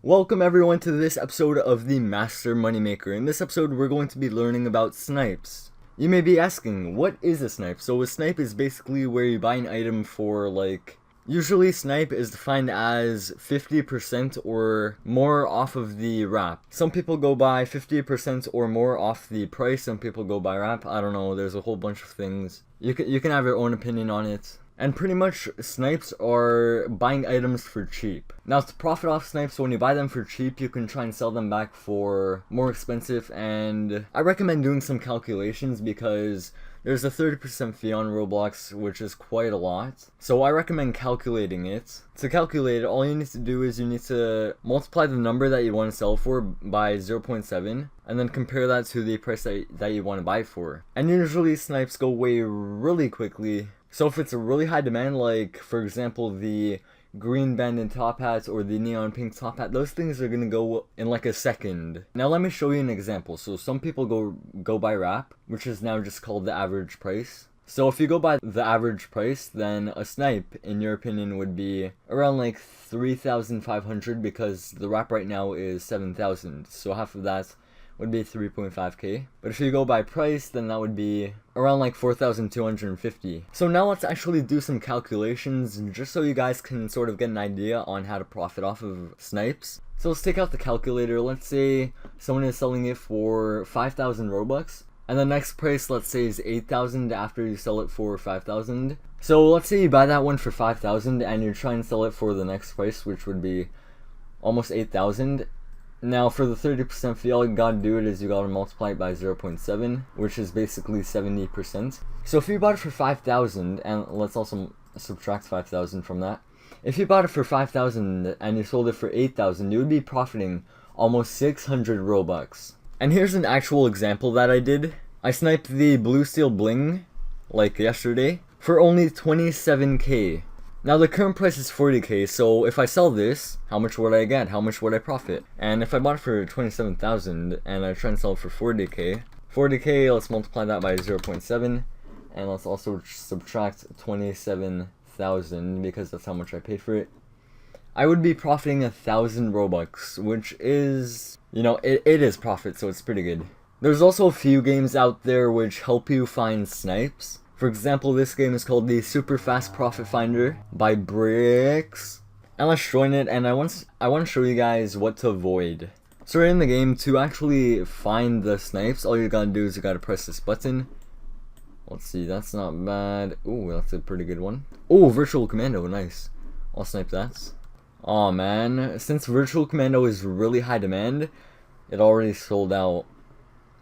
Welcome everyone to this episode of the Master Moneymaker. In this episode we're going to be learning about snipes. You may be asking, what is a snipe? So a snipe is basically where you buy an item for usually snipe is defined as 50% or more off of the wrap. Some people go by 50% or more off the price, some people go by wrap. I don't know, there's a whole bunch of things. You can have your own opinion on it. And pretty much, snipes are buying items for cheap. Now, to profit off snipes, when you buy them for cheap, you can try and sell them back for more expensive, and I recommend doing some calculations because there's a 30% fee on Roblox, which is quite a lot. So I recommend calculating it. To calculate it, all you need to do is you need to multiply the number that you want to sell for by 0.7, and then compare that to the price that you want to buy for. And usually, snipes go away really quickly. So if it's a really high demand, like for example the green banded top hats or the neon pink top hat, those things are gonna go in like a second. Now let me show you an example. So some people go by wrap, which is now just called the average price. So if you go by the average price, then a snipe, in your opinion, would be around like 3,500 because the wrap right now is 7,000. So half of that would be 3.5k. But if you go by price, then that would be around like 4,250. So now let's actually do some calculations just so you guys can sort of get an idea on how to profit off of snipes. So let's take out the calculator. Let's say someone is selling it for 5,000 Robux, and the next price, let's say, is 8,000 after you sell it for 5,000. So let's say you buy that one for 5,000 and you try and sell it for the next price, which would be almost 8,000. Now for the 30% fee, all you gotta do is you gotta multiply it by 0.7, which is basically 70%. So if you bought it for 5,000, and let's also subtract 5,000 from that. If you bought it for 5,000 and you sold it for 8,000, you would be profiting almost 600 Robux. And here's an actual example that I did. I sniped the blue steel bling, like yesterday, for only 27k. Now the current price is 40k, so if I sell this, how much would I get? How much would I profit? And if I bought it for 27,000 and I try and sell it for 40k, let's multiply that by 0.7, and let's also subtract 27,000 because that's how much I paid for it. I would be profiting 1,000 Robux, which is, it is profit, so it's pretty good. There's also a few games out there which help you find snipes. For example, this game is called the Super Fast Profit Finder by Bricks. And let's join it, and I want to show you guys what to avoid. So right in the game, to actually find the snipes, all you gotta do is you gotta press this button. Let's see, that's not bad. Ooh, that's a pretty good one. Oh, Virtual Commando, nice. I'll snipe that. Aw man, since Virtual Commando is really high demand, it already sold out.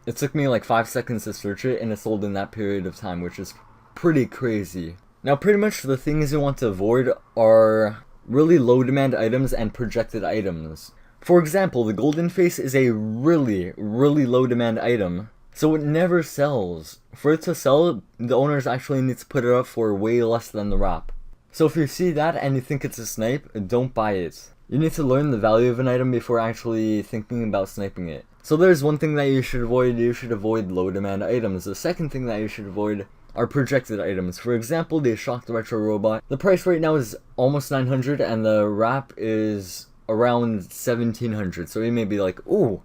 It took me like 5 seconds to search it, and it sold in that period of time, which is pretty crazy. Now pretty much the things you want to avoid are really low demand items and projected items. For example, the golden face is a really low demand item, so it never sells. For it to sell, the owners actually need to put it up for way less than the wrap. So if you see that and you think it's a snipe, don't buy it. You need to learn the value of an item before actually thinking about sniping it. So there's one thing that you should avoid low demand items. The second thing that you should avoid are projected items. For example, the Shocked Retro Robot. The price right now is almost 900 and the wrap is around 1700. So you may be like, ooh,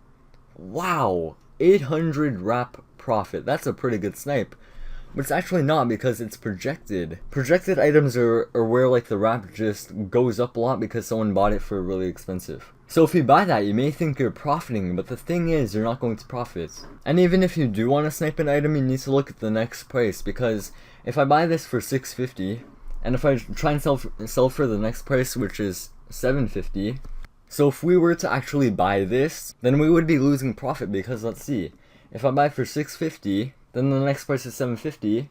wow, 800 wrap profit. That's a pretty good snipe. But it's actually not because it's projected. Projected items are where like the wrap just goes up a lot because someone bought it for really expensive. So if you buy that, you may think you're profiting, but the thing is, you're not going to profit. And even if you do want to snipe an item, you need to look at the next price, because if I buy this for 650, and if I try and sell for the next price, which is 750, so if we were to actually buy this, then we would be losing profit, because let's see, if I buy for 650, then the next price is 750,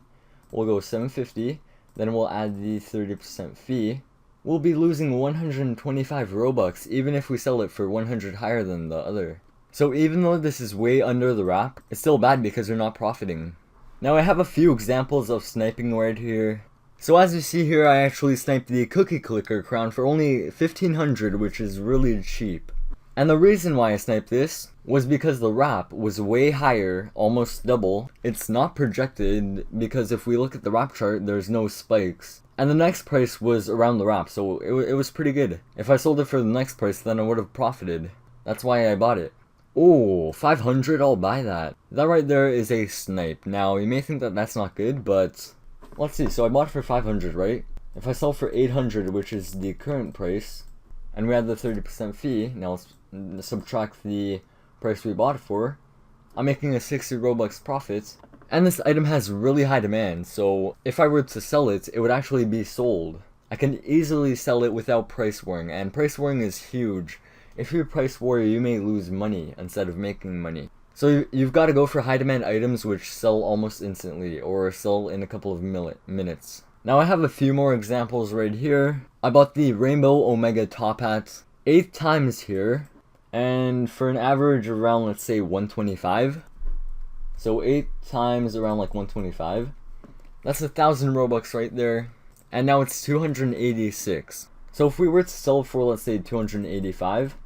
we'll go 750, then we'll add the 30% fee. We'll be losing 125 Robux even if we sell it for 100 higher than the other. So even though this is way under the wrap, it's still bad because you're not profiting. Now I have a few examples of sniping right here. So as you see here, I actually sniped the Cookie Clicker crown for only 1,500, which is really cheap. And the reason why I sniped this was because the wrap was way higher, almost double. It's not projected because if we look at the wrap chart, there's no spikes. And the next price was around the wrap, so it was pretty good. If I sold it for the next price, then I would have profited. That's why I bought it. Oh, 500, I'll buy that. That right there is a snipe. Now, you may think that that's not good, but let's see. So I bought it for 500, right? If I sell for 800, which is the current price, and we had the 30% fee, now let's subtract the price we bought it for, I'm making a 60 Robux profit. And this item has really high demand, so if I were to sell it, it would actually be sold. I can easily sell it without price warring, and price warring is huge. If you're price warrior, you may lose money instead of making money. So you've got to go for high demand items which sell almost instantly, or sell in a couple of minutes. Now I have a few more examples right here. I bought the Rainbow Omega top hat 8 times here, and for an average around, let's say, 125. So 8 times around like 125. That's 1,000 Robux right there. And now it's 286. So if we were to sell for, let's say, 285,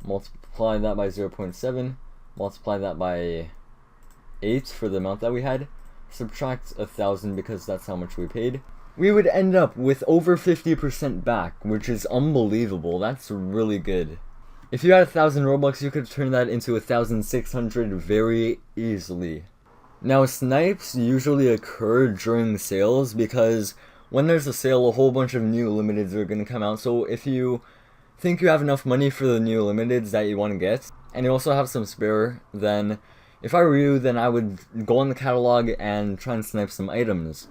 multiply that by 0.7, multiply that by 8 for the amount that we had, subtract 1,000 because that's how much we paid, we would end up with over 50% back, which is unbelievable. That's really good. If you had 1,000 Robux, you could turn that into 1,600 very easily. Now, snipes usually occur during sales because when there's a sale, a whole bunch of new limiteds are going to come out. So if you think you have enough money for the new limiteds that you want to get, and you also have some spare, then if I were you, then I would go on the catalog and try and snipe some items.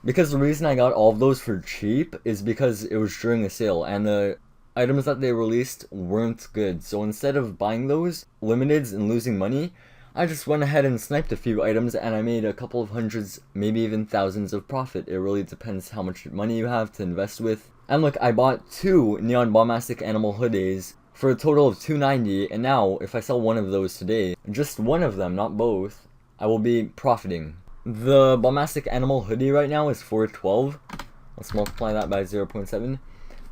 Because the reason I got all of those for cheap is because it was during a sale, and the items that they released weren't good. So instead of buying those limiteds and losing money, I just went ahead and sniped a few items and I made a couple of hundreds, maybe even thousands of profit. It really depends how much money you have to invest with. And look, I bought 2 Neon Bombastic Animal hoodies for a total of 290, and now if I sell one of those today, just one of them, not both, I will be profiting. The Bombastic Animal hoodie right now is 412. Let's multiply that by 0.7.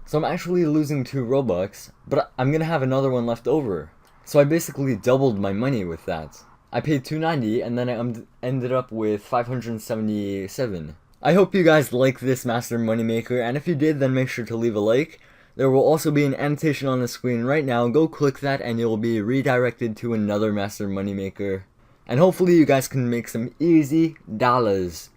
So I'm actually losing 2 Robux, but I'm gonna have another one left over. So I basically doubled my money with that. I paid 290 and then I ended up with 577. I hope you guys like this Master Moneymaker, and if you did, then make sure to leave a like. There will also be an annotation on the screen right now. Go click that and you'll be redirected to another Master Moneymaker. And hopefully you guys can make some easy dollars.